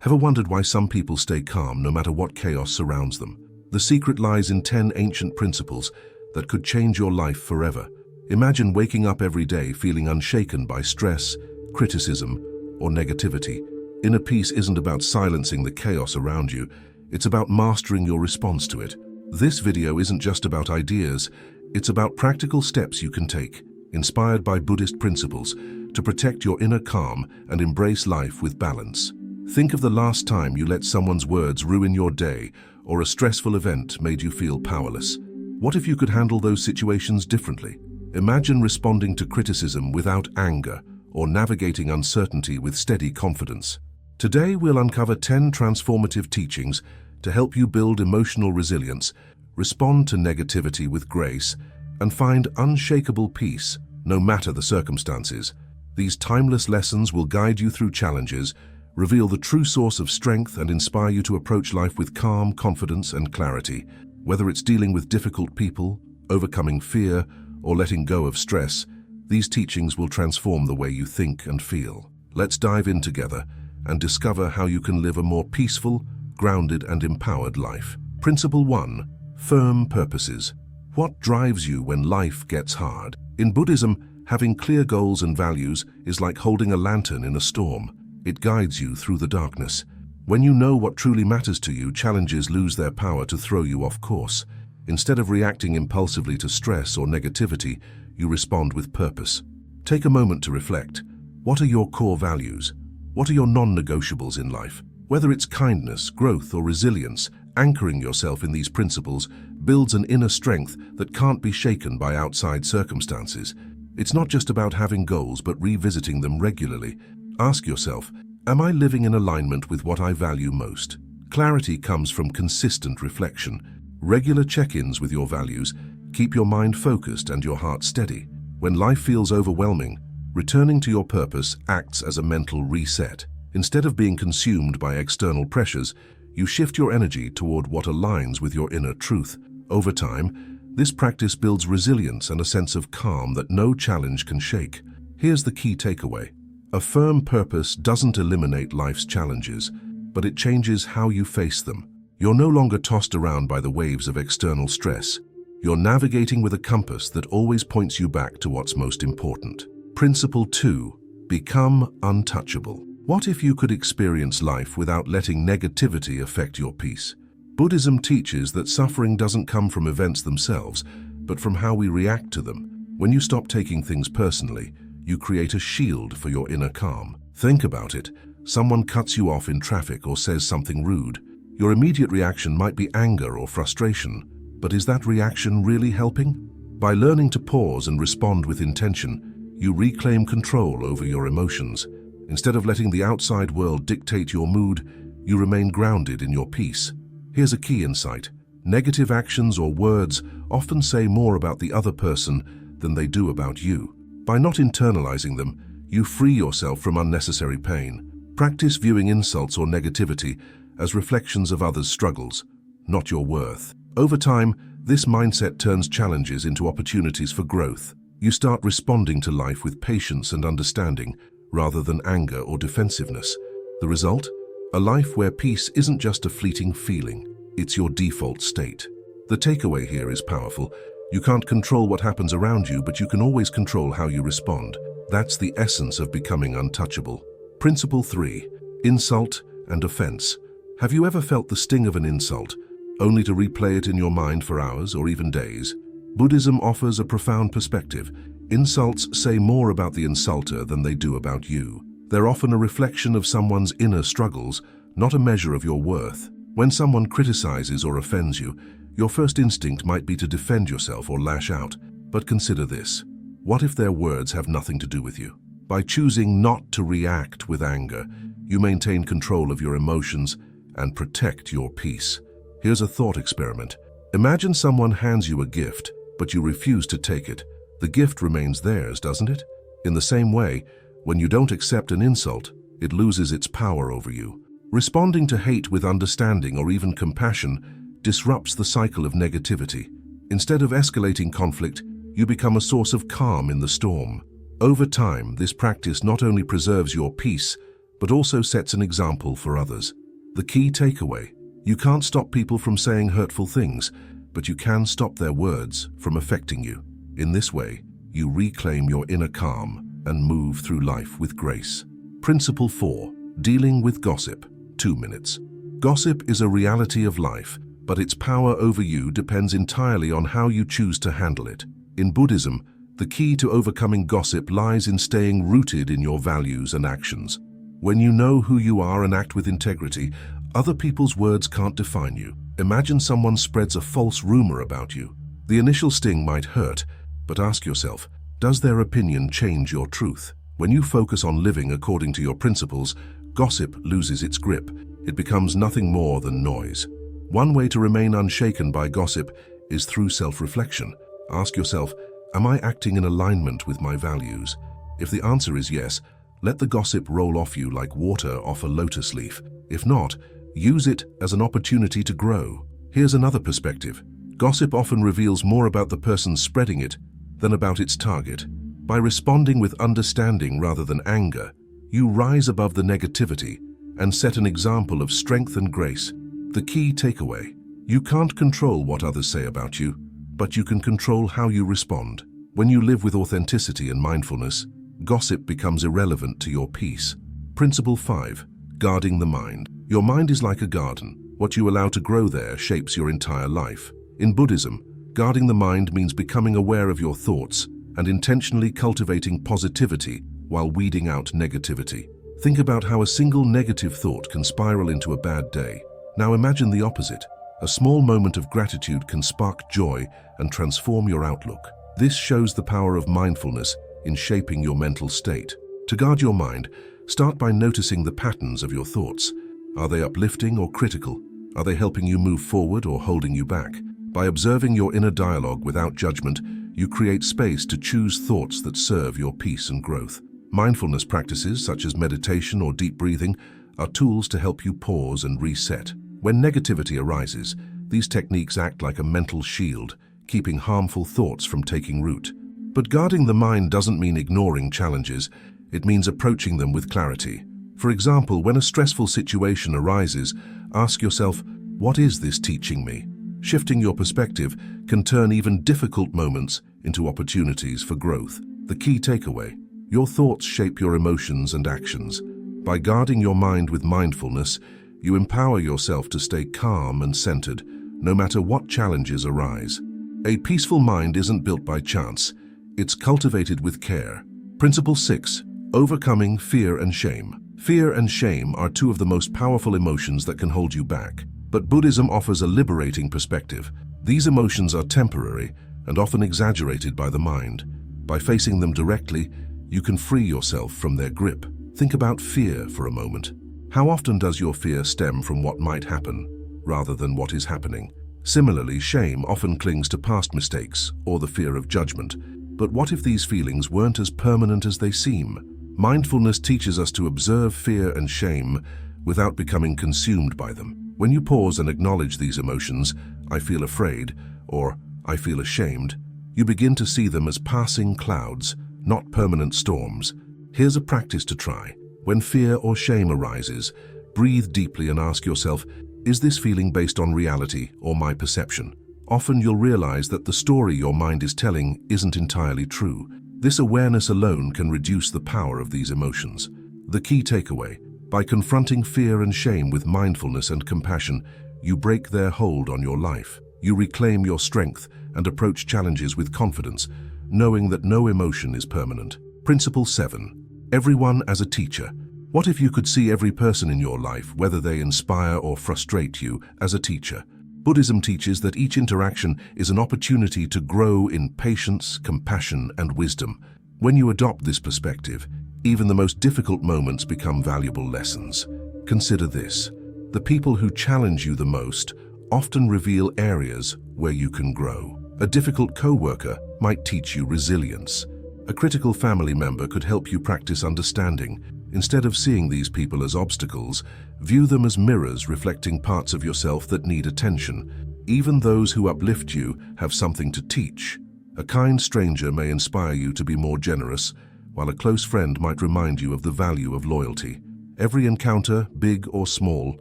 Ever wondered why some people stay calm no matter what chaos surrounds them? The secret lies in 10 ancient principles that could change your life forever. Imagine waking up every day feeling unshaken by stress, criticism, or negativity. Inner peace isn't about silencing the chaos around you, it's about mastering your response to it. This video isn't just about ideas, it's about practical steps you can take, inspired by Buddhist principles, to protect your inner calm and embrace life with balance. Think of the last time you let someone's words ruin your day, or a stressful event made you feel powerless. What if you could handle those situations differently? Imagine responding to criticism without anger, or navigating uncertainty with steady confidence. Today we'll uncover 10 transformative teachings to help you build emotional resilience, respond to negativity with grace, and find unshakable peace, no matter the circumstances. These timeless lessons will guide you through challenges, reveal the true source of strength, and inspire you to approach life with calm, confidence, and clarity. Whether it's dealing with difficult people, overcoming fear, or letting go of stress, these teachings will transform the way you think and feel. Let's dive in together and discover how you can live a more peaceful, grounded, and empowered life. Principle 1. Firm purposes. What drives you when life gets hard? In Buddhism, having clear goals and values is like holding a lantern in a storm. It guides you through the darkness. When you know what truly matters to you, challenges lose their power to throw you off course. Instead of reacting impulsively to stress or negativity, you respond with purpose. Take a moment to reflect. What are your core values? What are your non-negotiables in life? Whether it's kindness, growth, or resilience, anchoring yourself in these principles builds an inner strength that can't be shaken by outside circumstances. It's not just about having goals, but revisiting them regularly. Ask yourself, am I living in alignment with what I value most? Clarity comes from consistent reflection. Regular check-ins with your values keep your mind focused and your heart steady. When life feels overwhelming, returning to your purpose acts as a mental reset. Instead of being consumed by external pressures, you shift your energy toward what aligns with your inner truth. Over time, this practice builds resilience and a sense of calm that no challenge can shake. Here's the key takeaway. A firm purpose doesn't eliminate life's challenges, but it changes how you face them. You're no longer tossed around by the waves of external stress. You're navigating with a compass that always points you back to what's most important. Principle 2. Become untouchable. What if you could experience life without letting negativity affect your peace? Buddhism teaches that suffering doesn't come from events themselves, but from how we react to them. When you stop taking things personally, you create a shield for your inner calm. Think about it. Someone cuts you off in traffic or says something rude. Your immediate reaction might be anger or frustration, but is that reaction really helping? By learning to pause and respond with intention, you reclaim control over your emotions. Instead of letting the outside world dictate your mood, you remain grounded in your peace. Here's a key insight. Negative actions or words often say more about the other person than they do about you. By not internalizing them, you free yourself from unnecessary pain. Practice viewing insults or negativity as reflections of others' struggles, not your worth. Over time, this mindset turns challenges into opportunities for growth. You start responding to life with patience and understanding, rather than anger or defensiveness. The result? A life where peace isn't just a fleeting feeling, it's your default state. The takeaway here is powerful. You can't control what happens around you, but you can always control how you respond. That's the essence of becoming untouchable. Principle 3. Insult and offense. Have you ever felt the sting of an insult, only to replay it in your mind for hours or even days? Buddhism offers a profound perspective. Insults say more about the insulter than they do about you. They're often a reflection of someone's inner struggles, not a measure of your worth. When someone criticizes or offends you, your first instinct might be to defend yourself or lash out. But consider this. What if their words have nothing to do with you? By choosing not to react with anger, you maintain control of your emotions and protect your peace. Here's a thought experiment. Imagine someone hands you a gift, but you refuse to take it. The gift remains theirs, doesn't it? In the same way, when you don't accept an insult, it loses its power over you. Responding to hate with understanding or even compassion disrupts the cycle of negativity. Instead of escalating conflict, you become a source of calm in the storm. Over time, this practice not only preserves your peace, but also sets an example for others. The key takeaway: you can't stop people from saying hurtful things, but you can stop their words from affecting you. In this way, you reclaim your inner calm and move through life with grace. Principle 4. Dealing with gossip. 2 minutes. Gossip is a reality of life, but its power over you depends entirely on how you choose to handle it. In Buddhism, the key to overcoming gossip lies in staying rooted in your values and actions. When you know who you are and act with integrity, other people's words can't define you. Imagine someone spreads a false rumor about you. The initial sting might hurt, but ask yourself, does their opinion change your truth? When you focus on living according to your principles, gossip loses its grip. It becomes nothing more than noise. One way to remain unshaken by gossip is through self-reflection. Ask yourself, am I acting in alignment with my values? If the answer is yes, let the gossip roll off you like water off a lotus leaf. If not, use it as an opportunity to grow. Here's another perspective. Gossip often reveals more about the person spreading it than about its target. By responding with understanding rather than anger, you rise above the negativity and set an example of strength and grace. The key takeaway: you can't control what others say about you, but you can control how you respond. When you live with authenticity and mindfulness, gossip becomes irrelevant to your peace. Principle 5. Guarding the mind. Your mind is like a garden. What you allow to grow there shapes your entire life. In Buddhism, guarding the mind means becoming aware of your thoughts and intentionally cultivating positivity while weeding out negativity. Think about how a single negative thought can spiral into a bad day. Now imagine the opposite. A small moment of gratitude can spark joy and transform your outlook. This shows the power of mindfulness in shaping your mental state. To guard your mind, start by noticing the patterns of your thoughts. Are they uplifting or critical? Are they helping you move forward or holding you back? By observing your inner dialogue without judgment, you create space to choose thoughts that serve your peace and growth. Mindfulness practices, such as meditation or deep breathing, are tools to help you pause and reset. When negativity arises, these techniques act like a mental shield, keeping harmful thoughts from taking root. But guarding the mind doesn't mean ignoring challenges. It means approaching them with clarity. For example, when a stressful situation arises, ask yourself, what is this teaching me? Shifting your perspective can turn even difficult moments into opportunities for growth. The key takeaway: your thoughts shape your emotions and actions. By guarding your mind with mindfulness, you empower yourself to stay calm and centered, no matter what challenges arise. A peaceful mind isn't built by chance. It's cultivated with care. Principle 6. Overcoming fear and shame. Fear and shame are two of the most powerful emotions that can hold you back. But Buddhism offers a liberating perspective. These emotions are temporary and often exaggerated by the mind. By facing them directly, you can free yourself from their grip. Think about fear for a moment. How often does your fear stem from what might happen, rather than what is happening? Similarly, shame often clings to past mistakes or the fear of judgment. But what if these feelings weren't as permanent as they seem? Mindfulness teaches us to observe fear and shame without becoming consumed by them. When you pause and acknowledge these emotions, I feel afraid, or I feel ashamed, you begin to see them as passing clouds, not permanent storms. Here's a practice to try. When fear or shame arises, breathe deeply and ask yourself, is this feeling based on reality or my perception? Often you'll realize that the story your mind is telling isn't entirely true. This awareness alone can reduce the power of these emotions. The key takeaway: by confronting fear and shame with mindfulness and compassion, you break their hold on your life. You reclaim your strength and approach challenges with confidence, knowing that no emotion is permanent. Principle 7. Everyone as a teacher. What if you could see every person in your life, whether they inspire or frustrate you, as a teacher? Buddhism teaches that each interaction is an opportunity to grow in patience, compassion, and wisdom. When you adopt this perspective, even the most difficult moments become valuable lessons. Consider this: the people who challenge you the most often reveal areas where you can grow. A difficult co-worker might teach you resilience. A critical family member could help you practice understanding. Instead of seeing these people as obstacles, view them as mirrors reflecting parts of yourself that need attention. Even those who uplift you have something to teach. A kind stranger may inspire you to be more generous, while a close friend might remind you of the value of loyalty. Every encounter, big or small,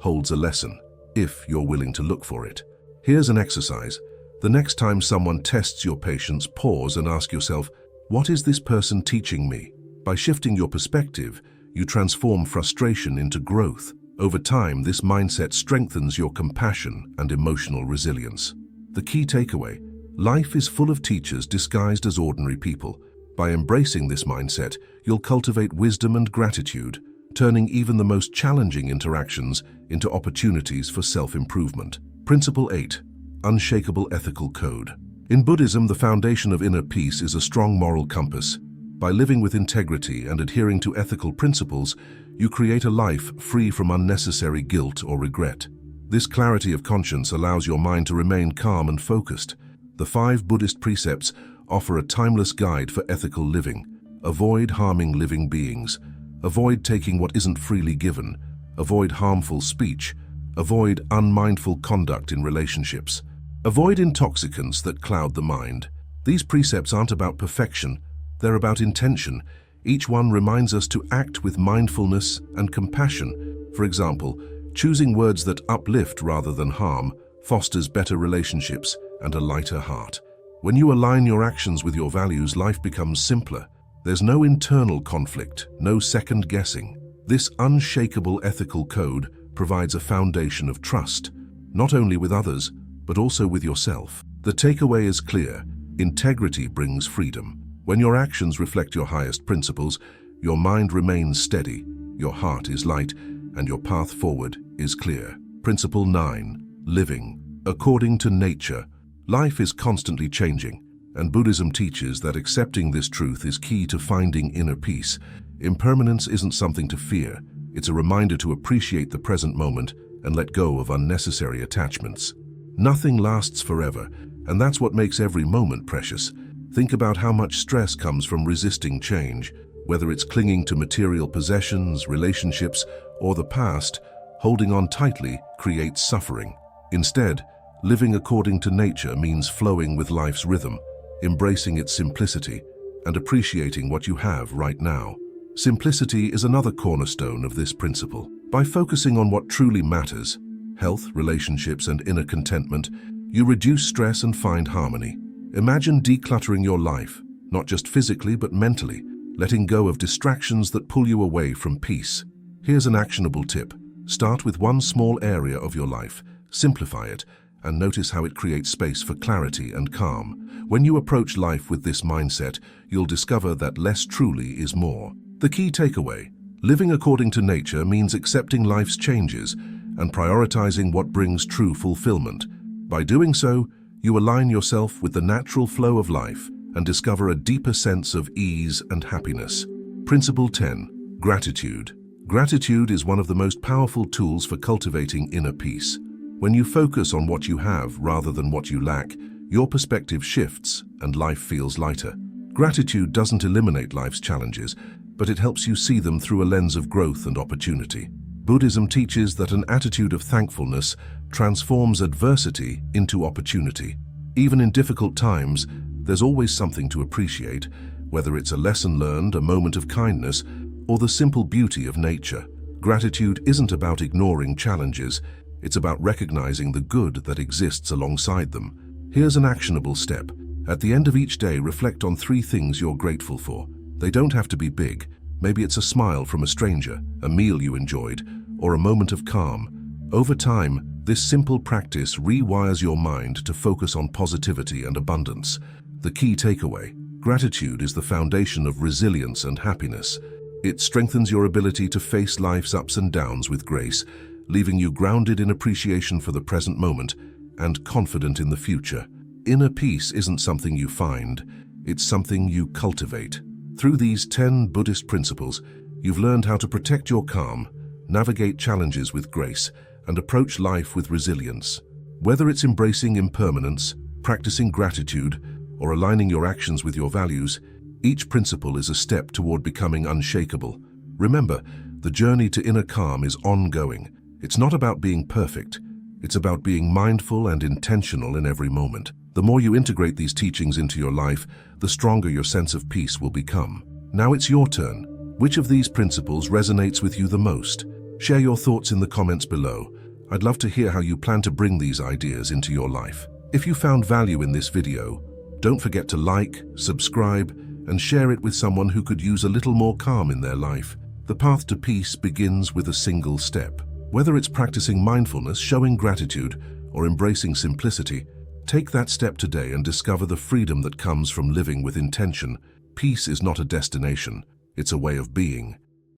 holds a lesson, if you're willing to look for it. Here's an exercise. The next time someone tests your patience, pause and ask yourself, what is this person teaching me? By shifting your perspective, you transform frustration into growth. Over time, this mindset strengthens your compassion and emotional resilience. The key takeaway: life is full of teachers disguised as ordinary people. By embracing this mindset, you'll cultivate wisdom and gratitude, turning even the most challenging interactions into opportunities for self-improvement. Principle 8. Unshakable ethical code. In Buddhism, the foundation of inner peace is a strong moral compass. By living with integrity and adhering to ethical principles, you create a life free from unnecessary guilt or regret. This clarity of conscience allows your mind to remain calm and focused. The 5 Buddhist precepts offer a timeless guide for ethical living. Avoid harming living beings. Avoid taking what isn't freely given. Avoid harmful speech. Avoid unmindful conduct in relationships. Avoid intoxicants that cloud the mind. These precepts aren't about perfection, they're about intention. Each one reminds us to act with mindfulness and compassion. For example, choosing words that uplift rather than harm fosters better relationships and a lighter heart. When you align your actions with your values, life becomes simpler. There's no internal conflict, no second guessing. This unshakable ethical code provides a foundation of trust, not only with others, but also with yourself. The takeaway is clear: integrity brings freedom. When your actions reflect your highest principles, your mind remains steady, your heart is light, and your path forward is clear. Principle 9. Living according to nature. Life is constantly changing, and Buddhism teaches that accepting this truth is key to finding inner peace. Impermanence isn't something to fear, it's a reminder to appreciate the present moment and let go of unnecessary attachments. Nothing lasts forever, and that's what makes every moment precious. Think about how much stress comes from resisting change. Whether it's clinging to material possessions, relationships, or the past, holding on tightly creates suffering. Instead, living according to nature means flowing with life's rhythm, embracing its simplicity, and appreciating what you have right now. Simplicity is another cornerstone of this principle. By focusing on what truly matters, health, relationships, and inner contentment, you reduce stress and find harmony. Imagine decluttering your life, not just physically but mentally, letting go of distractions that pull you away from peace. Here's an actionable tip. Start with one small area of your life, simplify it, and notice how it creates space for clarity and calm. When you approach life with this mindset, you'll discover that less truly is more. The key takeaway: living according to nature means accepting life's changes and prioritizing what brings true fulfillment. By doing so, you align yourself with the natural flow of life and discover a deeper sense of ease and happiness. Principle 10. Gratitude. Gratitude is one of the most powerful tools for cultivating inner peace. When you focus on what you have rather than what you lack, your perspective shifts and life feels lighter. Gratitude doesn't eliminate life's challenges, but it helps you see them through a lens of growth and opportunity. Buddhism teaches that an attitude of thankfulness transforms adversity into opportunity. Even in difficult times, there's always something to appreciate, whether it's a lesson learned, a moment of kindness, or the simple beauty of nature. Gratitude isn't about ignoring challenges, it's about recognizing the good that exists alongside them. Here's an actionable step. At the end of each day, reflect on 3 things you're grateful for. They don't have to be big. Maybe it's a smile from a stranger, a meal you enjoyed, or a moment of calm. Over time, this simple practice rewires your mind to focus on positivity and abundance. The key takeaway: gratitude is the foundation of resilience and happiness. It strengthens your ability to face life's ups and downs with grace, leaving you grounded in appreciation for the present moment and confident in the future. Inner peace isn't something you find, it's something you cultivate. Through these 10 Buddhist principles, you've learned how to protect your calm, navigate challenges with grace, and approach life with resilience. Whether it's embracing impermanence, practicing gratitude, or aligning your actions with your values, each principle is a step toward becoming unshakable. Remember, the journey to inner calm is ongoing. It's not about being perfect. It's about being mindful and intentional in every moment. The more you integrate these teachings into your life, the stronger your sense of peace will become. Now it's your turn. Which of these principles resonates with you the most? Share your thoughts in the comments below. I'd love to hear how you plan to bring these ideas into your life. If you found value in this video, don't forget to like, subscribe, and share it with someone who could use a little more calm in their life. The path to peace begins with a single step. Whether it's practicing mindfulness, showing gratitude, or embracing simplicity, take that step today and discover the freedom that comes from living with intention. Peace is not a destination, it's a way of being.